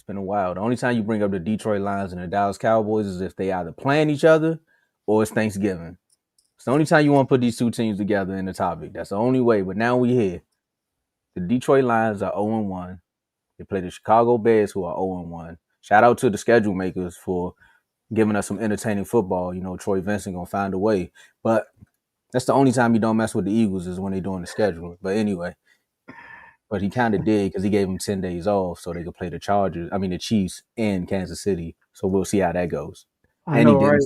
It's been a while. The only time you bring up the Detroit Lions and the Dallas Cowboys is if they either playing each other or it's Thanksgiving. It's the only time you want to put these two teams together in the topic. That's the only way. But now we here. The Detroit Lions are 0-1. They play the Chicago Bears, who are 0-1. Shout out to the schedule makers for giving us some entertaining football. You know, Troy Vincent gonna find a way. But that's the only time you don't mess with the Eagles is when they're doing the schedule. But anyway, but he kind of did because he gave them 10 days off so they could play the Chiefs in Kansas City. So we'll see how that goes. I know, right?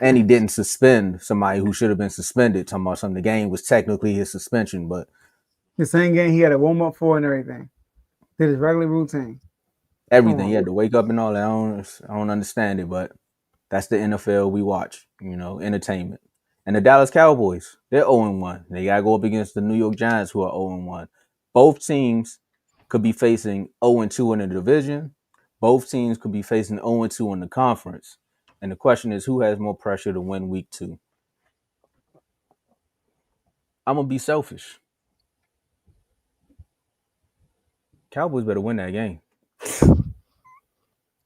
And he didn't suspend somebody who should have been suspended. Talking about something. The game was technically his suspension, but The same game he had to warm up for and everything. Did his regular routine. everything. He had to wake up and all that. I don't understand it, but that's the NFL we watch, you know, entertainment. And the Dallas Cowboys, they're 0-1. They got to go up against the New York Giants, who are 0-1. Both teams could be facing 0-2 in the division. Both teams could be facing 0-2 in the conference. And the question is, who has more pressure to win week 2? I'm going to be selfish. Cowboys better win that game.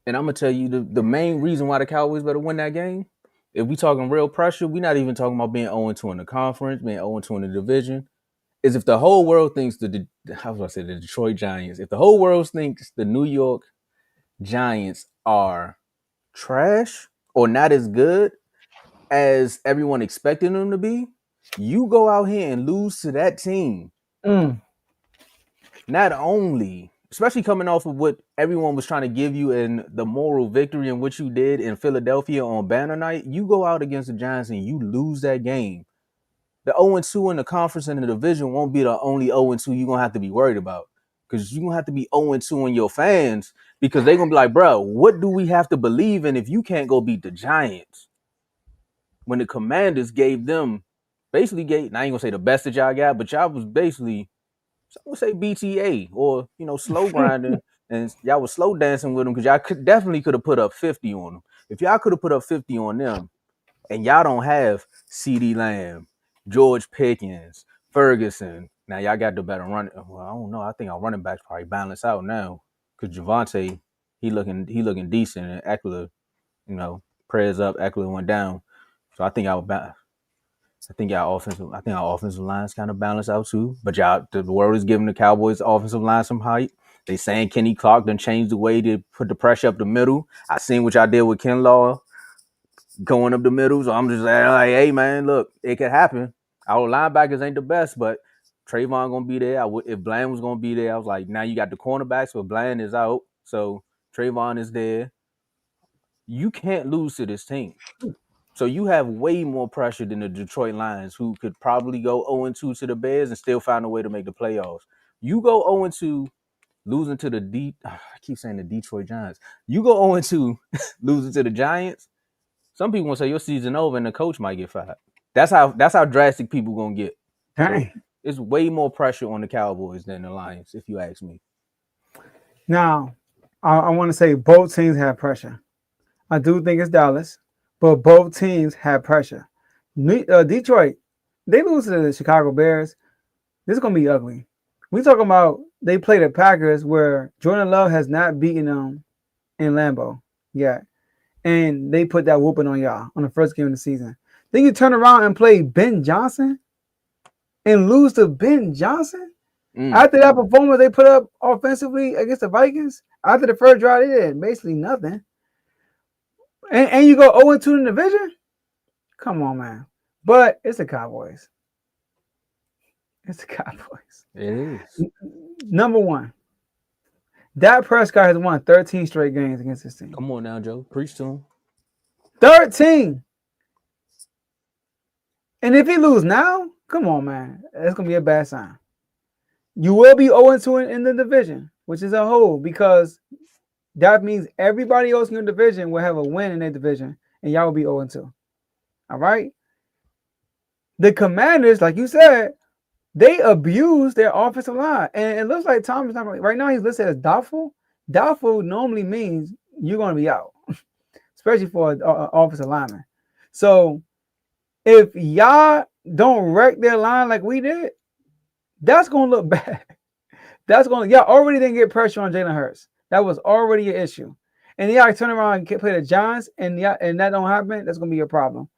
And I'm going to tell you the main reason why the Cowboys better win that game. If we talking real pressure, we're not even talking about being 0-2 in the conference, being 0-2 in the division. Is if the whole world thinks the Detroit Giants, if the whole world thinks the New York Giants are trash or not as good as everyone expected them to be, you go out here and lose to that team. Not only, especially coming off of what everyone was trying to give you in the moral victory in what you did in Philadelphia on banner night, you go out against the Giants and you lose that game. The 0-2 in the conference and the division won't be the only 0-2 you're going to have to be worried about. Because you're going to have to be 0-2 in your fans because they're going to be like, bro, what do we have to believe in if you can't go beat the Giants? When the Commanders gave them, now I ain't going to say the best that y'all got, but y'all was basically, I would say BTA or, you know, slow grinding. And y'all was slow dancing with them because y'all definitely could have put up 50 on them. If y'all could have put up 50 on them and y'all don't have CeeDee Lamb, George Pickens, Ferguson. Now y'all got the better run. Well, I don't know. I think our running backs probably balance out now because Javonte, he looking decent, and Eckler, you know, prayers up. Eckler went down, so I think our offensive lines kind of balance out too. But the world is giving the Cowboys offensive line some hype. They saying Kenny Clark done changed the way to put the pressure up the middle. I seen what y'all did with Kinlaw going up the middle. So I'm just like, hey, man, look, it could happen. Our linebackers ain't the best, but Trayvon going to be there. If Bland was going to be there, I was like, now you got the cornerbacks, but Bland is out. So Trayvon is there. You can't lose to this team. So you have way more pressure than the Detroit Lions, who could probably go 0-2 to the Bears and still find a way to make the playoffs. You go 0-2, losing to I keep saying the Detroit Giants. You go 0-2, losing to the Giants. Some people want to say your season over and the coach might get fired. That's how drastic people gonna get. Dang. So it's way more pressure on the Cowboys than the Lions, if you ask me. Now, I want to say both teams have pressure. I do think it's Dallas, but both teams have pressure. Detroit, they lose to the Chicago Bears. This is gonna be ugly. We talking about they play the Packers where Jordan Love has not beaten them in Lambeau yet. And they put that whooping on y'all on the first game of the season. Then you turn around and play Ben Johnson and lose to Ben Johnson? After that performance they put up offensively against the Vikings, after the first drive, they did basically nothing. And you go 0-2 in the division? Come on, man. But it's the Cowboys. It's the Cowboys. It is. Number one, Dak Prescott has won 13 straight games against this team. Come on now, Joe. Preach to him. 13. And if he lose now, come on, man. That's going to be a bad sign. You will be 0-2 in the division, which is a whole, because that means everybody else in your division will have a win in their division, and y'all will be 0-2. All right? The Commanders, like you said, they abuse their offensive line. And it looks like Tom is not right now. He's listed as doubtful. Doubtful normally means you're going to be out, especially for an offensive lineman. So if y'all don't wreck their line like we did, that's going to look bad. Y'all already didn't get pressure on Jalen Hurts. That was already an issue. And y'all turn around and play the Giants, and and that don't happen. That's gonna be a problem.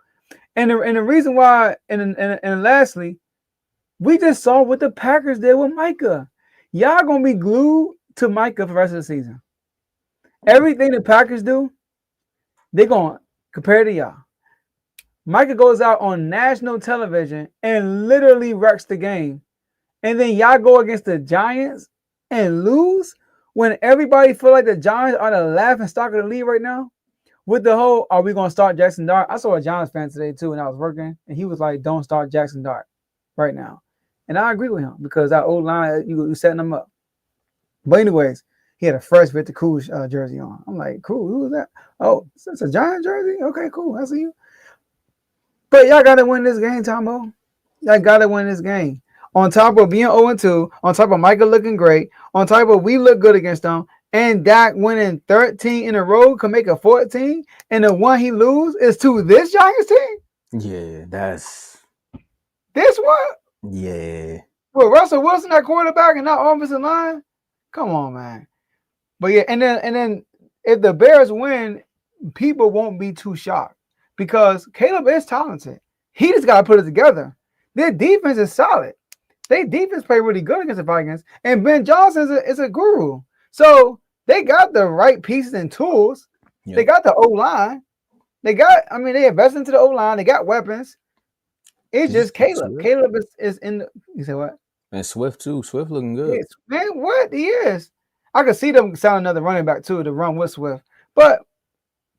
And the reason why, and lastly, we just saw what the Packers did with Micah. Y'all gonna be glued to Micah for the rest of the season. Everything the Packers do, they gonna compare to y'all. Micah goes out on national television and literally wrecks the game. And then y'all go against the Giants and lose when everybody feel like the Giants are the laughing stock of the league right now. With the whole, are we gonna start Jackson Dart? I saw a Giants fan today too, and I was working, and he was like, "Don't start Jackson Dart right now," and I agree with him because that old line you setting them up. But anyways, he had a fresh Victor Cruz jersey on. I'm like, cool, who is that? Oh, it's a Giant jersey. Okay, cool, I see you. But y'all gotta win this game, Tomo. Y'all gotta win this game. On top of being 0-2, on top of Michael looking great, on top of we look good against them, and Dak winning 13 in a row can make a 14, and the one he lose is to this Giants team. Yeah, that's This one yeah. with Russell Wilson at quarterback and not offensive line. Come on, man. But yeah, and then if the Bears win, people won't be too shocked because Caleb is talented. He just got to put it together. Their defense is solid. Their defense play really good against the Vikings, and Ben Johnson is a guru. So they got the right pieces and tools. Yep. They got the O line. They invested into the O line. They got weapons. It's just Caleb. Swift. Caleb is in the. You say what? And Swift too. Swift looking good. Yes, man, what he is. I could see them sign another running back too to run with Swift, but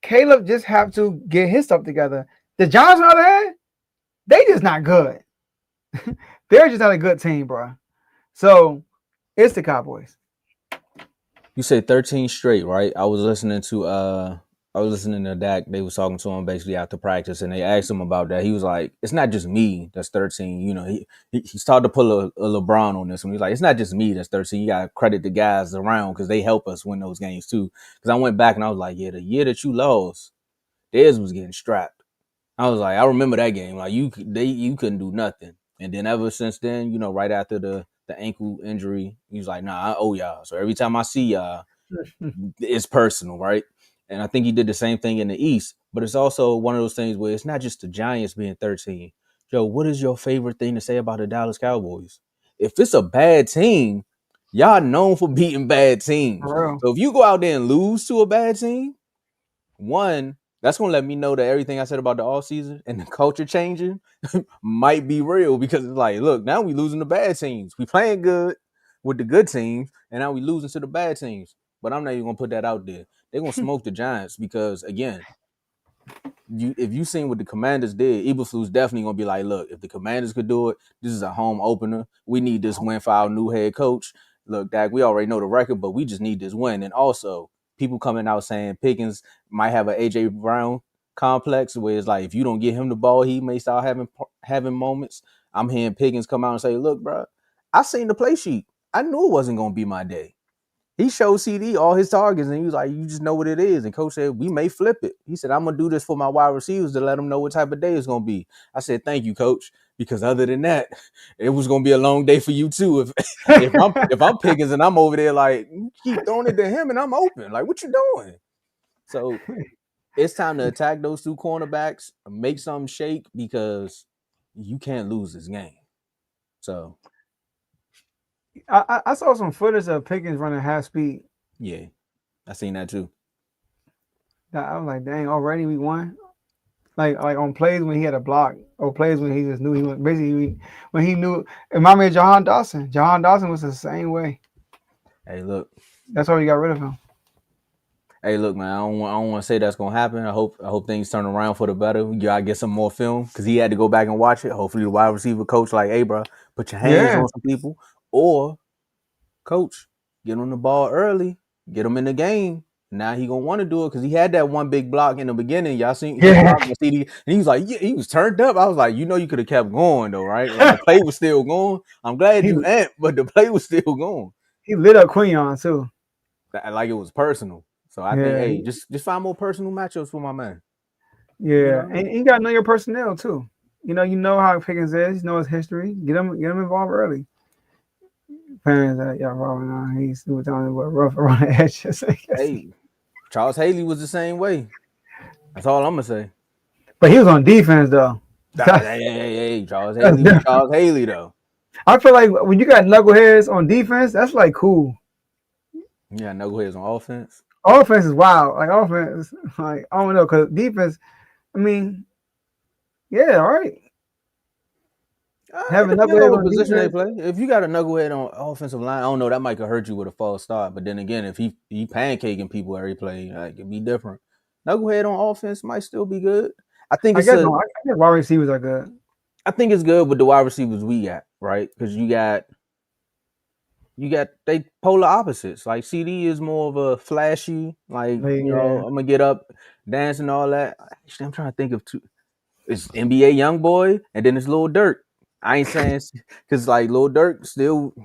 Caleb just have to get his stuff together. The Giants, on the other hand, they just not good. They're just not a good team, bro. So it's the Cowboys. You say 13 straight, right? I was listening to Dak. They was talking to him basically after practice, and they asked him about that. He was like, "It's not just me that's 13." You know, he started to pull a LeBron on this one. He's like, "It's not just me that's 13. You got to credit the guys around because they help us win those games too." Because I went back and I was like, "Yeah, the year that you lost, theirs was getting strapped." I was like, I remember that game. Like you couldn't do nothing. And then ever since then, you know, right after the ankle injury, he was like, "Nah, I owe y'all." So every time I see y'all, it's personal, right? And I think he did the same thing in the East. But it's also one of those things where it's not just the Giants being 13. Joe, what is your favorite thing to say about the Dallas Cowboys? If it's a bad team, y'all known for beating bad teams. So if you go out there and lose to a bad team, one, that's going to let me know that everything I said about the offseason and the culture changing might be real because it's like, look, now we losing the bad teams. We playing good with the good teams, and now we losing to the bad teams. But I'm not even going to put that out there. They're going to smoke the Giants because, again, if you seen what the Commanders did, Eberflus definitely going to be like, look, if the Commanders could do it, this is a home opener. We need this win for our new head coach. Look, Dak, we already know the record, but we just need this win. And also, people coming out saying Pickens might have an A.J. Brown complex where it's like if you don't get him the ball, he may start having moments. I'm hearing Pickens come out and say, look, bro, I seen the play sheet. I knew it wasn't going to be my day. He showed CD all his targets, and he was like, you just know what it is. And coach said, we may flip it. He said, I'm going to do this for my wide receivers to let them know what type of day it's going to be. I said, thank you, coach, because other than that, it was going to be a long day for you too. If I'm Pickens and I'm over there like, keep throwing it to him and I'm open. Like, what you doing? So it's time to attack those two cornerbacks, make something shake because you can't lose this game. So I saw some footage of Pickens running half speed. Yeah, I seen that too. I was like, dang, already we won. Like on plays when he had a block, or plays when he just knew he went basically when he knew. It reminded me of Jahan Dawson. Jahan Dawson was the same way. Hey, look. That's why we got rid of him. Hey, look, man. I don't want to say that's gonna happen. I hope things turn around for the better. You gotta get some more film because he had to go back and watch it. Hopefully, the wide receiver coach like, hey, bro, put your hands on some people, or coach, get on the ball early, get him in the game. Now he gonna want to do it because he had that one big block in the beginning. Y'all seen he blocked the CD, and he was like, yeah, he was turned up. I was like, you know, you could have kept going though, right? Like the play was still going. I'm glad you amped, but the play was still going. He lit up Quinion too. Like it was personal. So I think, hey, just find more personal matchups for my man. Yeah, you know? And you gotta know your personnel too. You know how Pickens is. You know his history. Get him involved early. fans that y'all rolling on. He's was on the rough around the edges, I guess. Hey, Charles Haley was the same way. That's all I'm gonna say. But he was on defense though. That's, Hey, Charles that's Haley was different. Charles Haley though. I feel like when you got knuckleheads on defense, that's like cool. Yeah, knuckleheads on offense. Offense is wild. Like offense, like I don't know, because defense. I mean, yeah, all right. It Having depends on knuckleheads what on position they defense, play. If you got a knucklehead on offensive line, I don't know, that might could hurt you with a false start. But then again, if he pancaking people every play, like, it'd be different. Knucklehead on offense might still be good. I think I it's guess a no. I guess wide receivers are good. I think it's good with the wide receivers we got, right? Because you got they polar opposites. Like CD is more of a flashy, like, Like, yeah, I'm gonna get up, dance and all that. Actually, I'm trying to think of two. It's NBA young boy, and then it's Lil Durk. I ain't saying because like Lil Durk still,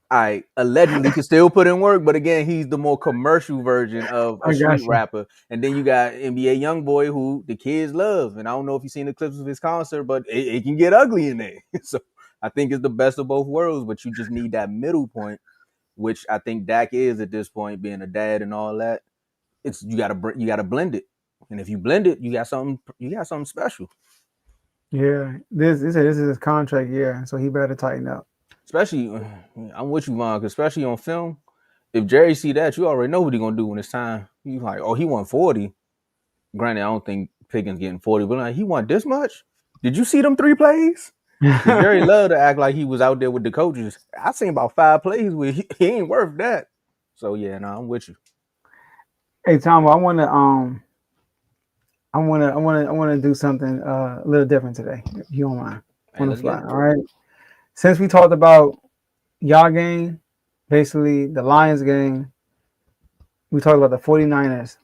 I allegedly can still put in work, but again, he's the more commercial version of a I street got you. rapper. And then you got NBA young boy who the kids love, and I don't know if you've seen the clips of his concert, but it can get ugly in there. So I think it's the best of both worlds, but you just need that middle point, which I think Dak is at this point, being a dad and all that. It's you gotta blend it, and if you blend it, you got something special. Yeah, this is his contract year, so he better tighten up. Especially, I'm with you, Von, 'cause especially on film. If Jerry see that, you already know what he gonna do when it's time. He's like, oh, he won 40. Granted, I don't think Pickens getting 40, but like, he won this much. Did you see them 3 plays? Because Jerry loved to act like he was out there with the coaches. I seen about 5 plays where he ain't worth that. So yeah, no, I'm with you. Hey Tom, I wanna do something a little different today, if you don't mind. Hey, On the let's get fly. it. All right. Since we talked about y'all game, basically the Lions game, we talked about the 49ers.